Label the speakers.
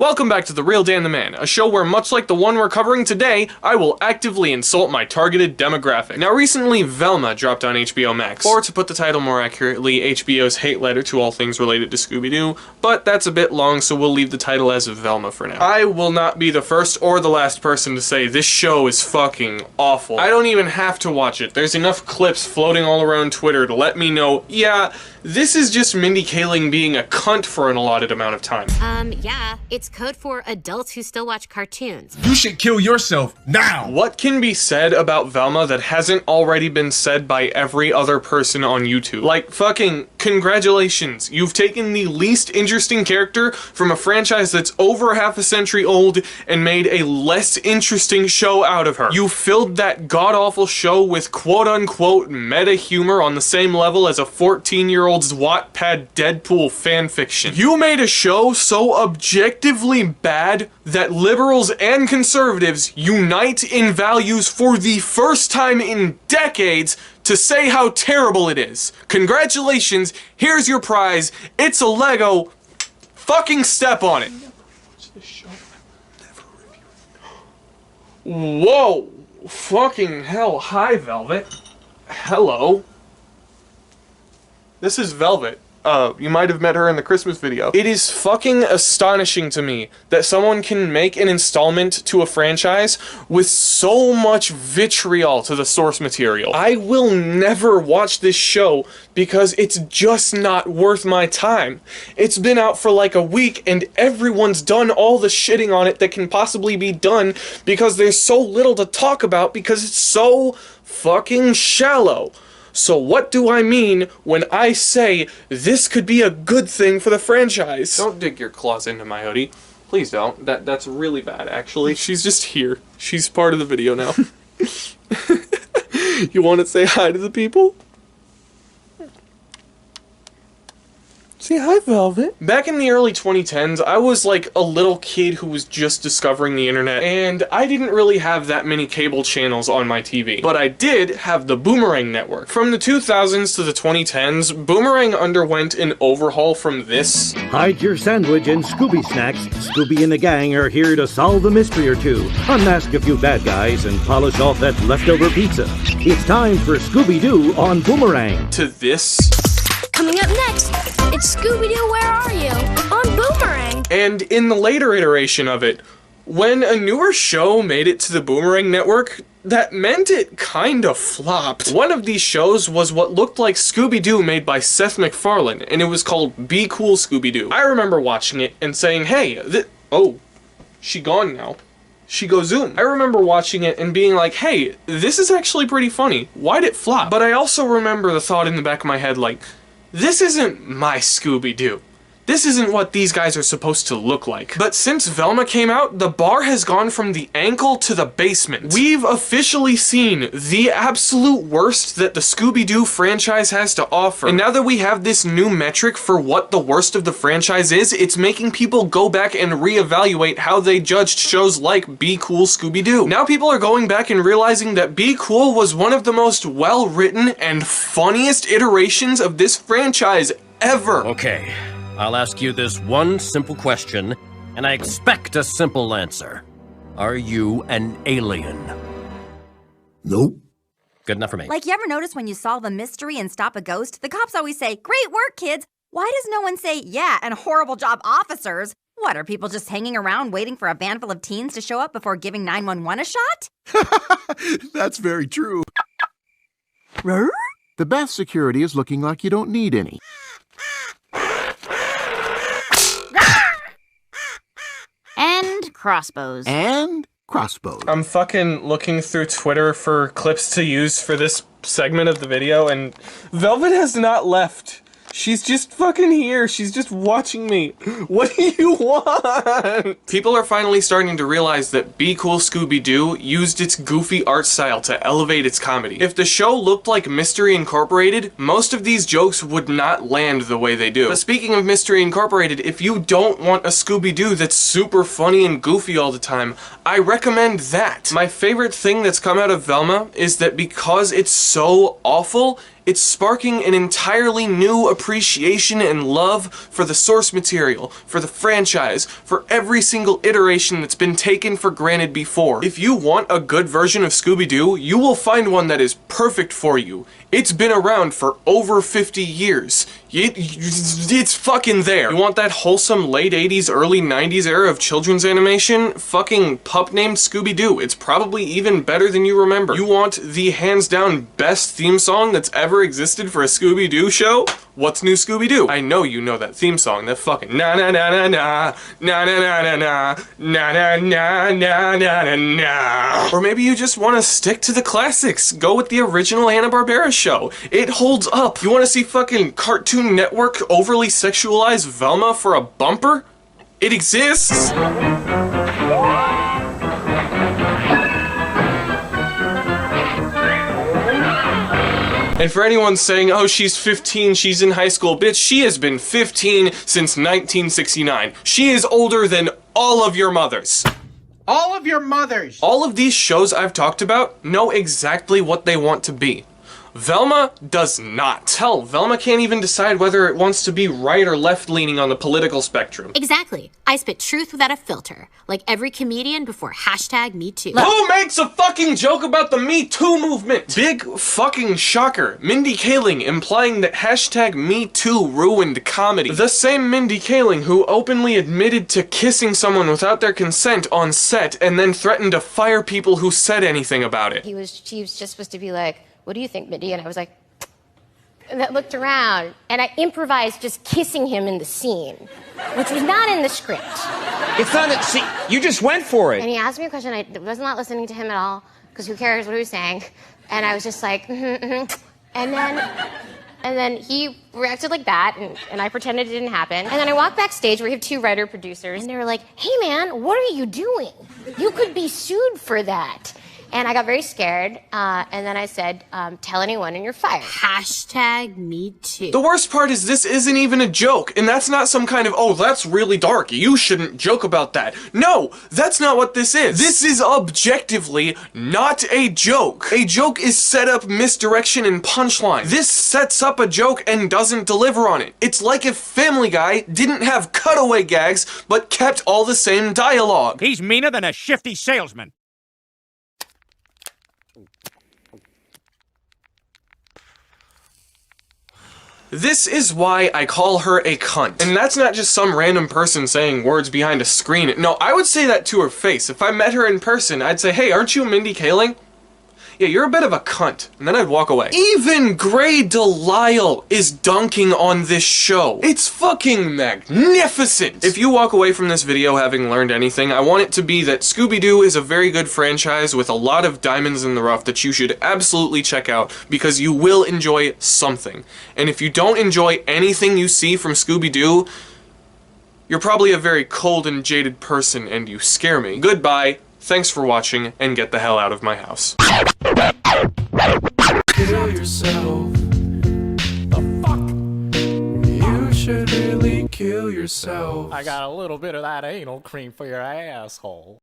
Speaker 1: Welcome back to The Real Dan the Man, a show where, much like the one we're covering today, I will actively insult my targeted demographic. Now, recently, Velma dropped on HBO Max, or to put the title more accurately, HBO's hate letter to all things related to Scooby-Doo, but that's a bit long, so we'll leave the title as Velma for now. I will not be the first or the last person to say this show is fucking awful. I don't even have to watch it. There's enough clips floating all around Twitter to let me know, yeah, this is just Mindy Kaling being a cunt for an allotted amount of time.
Speaker 2: Yeah, it's code for adults who still watch cartoons.
Speaker 3: You should kill yourself now!
Speaker 1: What can be said about Velma that hasn't already been said by every other person on YouTube? Like, fucking, congratulations. You've taken the least interesting character from a franchise that's over half a century old and made a less interesting show out of her. You filled that god-awful show with quote-unquote meta humor on the same level as a 14-year-old's Wattpad Deadpool fanfiction. You made a show so objectively bad that liberals and conservatives unite in values for the first time in decades to say how terrible it is. Congratulations, here's your prize. It's a Lego. Fucking step on it. Whoa, fucking hell. Hi, Velvet. Hello. This is Velvet. You might have met her in the Christmas video. It is fucking astonishing to me that someone can make an installment to a franchise with so much vitriol to the source material. I will never watch this show because it's just not worth my time. It's been out for like a week and everyone's done all the shitting on it that can possibly be done because there's so little to talk about because it's so fucking shallow. So what do I mean when I say this could be a good thing for the franchise? Don't dig your claws into my hoodie. Please don't. That's really bad, actually. She's just here. She's part of the video now. You want to say hi to the people? Say hi, Velvet. Back in the early 2010s, I was like a little kid who was just discovering the internet, and I didn't really have that many cable channels on my TV. But I did have the Boomerang network. From the 2000s to the 2010s, Boomerang underwent an overhaul from this.
Speaker 4: Hide your sandwich in Scooby Snacks. Scooby and the gang are here to solve a mystery or two, unmask a few bad guys, and polish off that leftover pizza. It's time for Scooby-Doo on Boomerang.
Speaker 1: To this.
Speaker 2: Coming up next, it's Scooby-Doo, where are you? On Boomerang.
Speaker 1: And in the later iteration of it, when a newer show made it to the Boomerang network, that meant it kinda flopped. One of these shows was what looked like Scooby-Doo made by Seth MacFarlane, and it was called Be Cool Scooby-Doo. I remember watching it and saying, hey, oh, she gone now. She goes zoom. I remember watching it and being like, hey, this is actually pretty funny. Why'd it flop? But I also remember the thought in the back of my head like, this isn't my Scooby-Doo. This isn't what these guys are supposed to look like. But since Velma came out, the bar has gone from the ankle to the basement. We've officially seen the absolute worst that the Scooby-Doo franchise has to offer. And now that we have this new metric for what the worst of the franchise is, it's making people go back and reevaluate how they judged shows like Be Cool Scooby-Doo. Now people are going back and realizing that Be Cool was one of the most well-written and funniest iterations of this franchise ever.
Speaker 5: Okay. I'll ask you this one simple question, and I expect a simple answer. Are you an alien?
Speaker 3: Nope.
Speaker 5: Good enough for me.
Speaker 6: Like, you ever notice when you solve a mystery and stop a ghost, the cops always say, "Great work, kids." Why does no one say, "Yeah, and horrible job, officers"? What, are people just hanging around waiting for a band full of teens to show up before giving 911 a shot?
Speaker 3: That's very true.
Speaker 7: The best security is looking like you don't need any.
Speaker 2: And crossbows.
Speaker 7: And crossbows.
Speaker 1: I'm fucking looking through Twitter for clips to use for this segment of the video, and Velvet has not left. She's just fucking here. She's just watching me. What do you want? People are finally starting to realize that Be Cool Scooby-Doo used its goofy art style to elevate its comedy. If the show looked like Mystery Incorporated, most of these jokes would not land the way they do. But speaking of Mystery Incorporated, if you don't want a Scooby-Doo that's super funny and goofy all the time, I recommend that. My favorite thing that's come out of Velma is that because it's so awful, It's sparking an entirely new appreciation and love for the source material, for the franchise, for every single iteration that's been taken for granted before. If you want a good version of Scooby-Doo, you will find one that is perfect for you. It's been around for over 50 years. It's fucking there. You want that wholesome late 80s, early 90s era of children's animation? Fucking pup named Scooby-Doo. It's probably even better than you remember. You want the hands down best theme song that's ever existed for a Scooby-Doo show? What's New Scooby-Doo? I know you know that theme song, that fucking na na na na na na na na na na na na na na na na. Or maybe you just want to stick to the classics. Go with the original Hanna-Barbera show. It holds up. You want to see fucking Cartoon Network overly sexualized Velma for a bumper? It exists. And for anyone saying, oh, she's 15, she's in high school, bitch, she has been 15 since 1969. She is older than all of your mothers.
Speaker 8: All of your mothers!
Speaker 1: All of these shows I've talked about know exactly what they want to be. Velma does not. Hell, Velma can't even decide whether it wants to be right or left-leaning on the political spectrum.
Speaker 9: Exactly. I spit truth without a filter, like every comedian before #MeToo.
Speaker 1: Who makes a fucking joke about the Me Too movement? Big fucking shocker. Mindy Kaling implying that #MeToo ruined comedy. The same Mindy Kaling who openly admitted to kissing someone without their consent on set and then threatened to fire people who said anything about it.
Speaker 10: She was just supposed to be like, what do you think, Mindy? And I was like, and I looked around, and I improvised just kissing him in the scene, which was not in the script.
Speaker 8: It's not a... See, you just went for it.
Speaker 10: And he asked me a question. I was not listening to him at all, because who cares what he was saying? And I was just like, And then he reacted like that, and I pretended it didn't happen. And then I walked backstage where we have 2 writer-producers, and they were like, hey, man, what are you doing? You could be sued for that. And I got very scared, and then I said, tell anyone and you're fired.
Speaker 9: #MeToo.
Speaker 1: The worst part is this isn't even a joke, and that's not some kind of, oh, that's really dark, you shouldn't joke about that. No, that's not what this is. This is objectively not a joke. A joke is setup, misdirection, and punchline. This sets up a joke and doesn't deliver on it. It's like if Family Guy didn't have cutaway gags, but kept all the same dialogue.
Speaker 11: He's meaner than a shifty salesman.
Speaker 1: This is why I call her a cunt. And that's not just some random person saying words behind a screen. No, I would say that to her face. If I met her in person, I'd say, hey, aren't you Mindy Kaling? Yeah, you're a bit of a cunt. And then I'd walk away. Even Grey Delisle is dunking on this show. It's fucking magnificent. If you walk away from this video having learned anything, I want it to be that Scooby-Doo is a very good franchise with a lot of diamonds in the rough that you should absolutely check out because you will enjoy something. And if you don't enjoy anything you see from Scooby-Doo, you're probably a very cold and jaded person and you scare me. Goodbye. Thanks for watching, and get the hell out of my house.
Speaker 12: Kill yourself. The fuck? You should really kill yourself.
Speaker 11: I got a little bit of that anal cream for your asshole.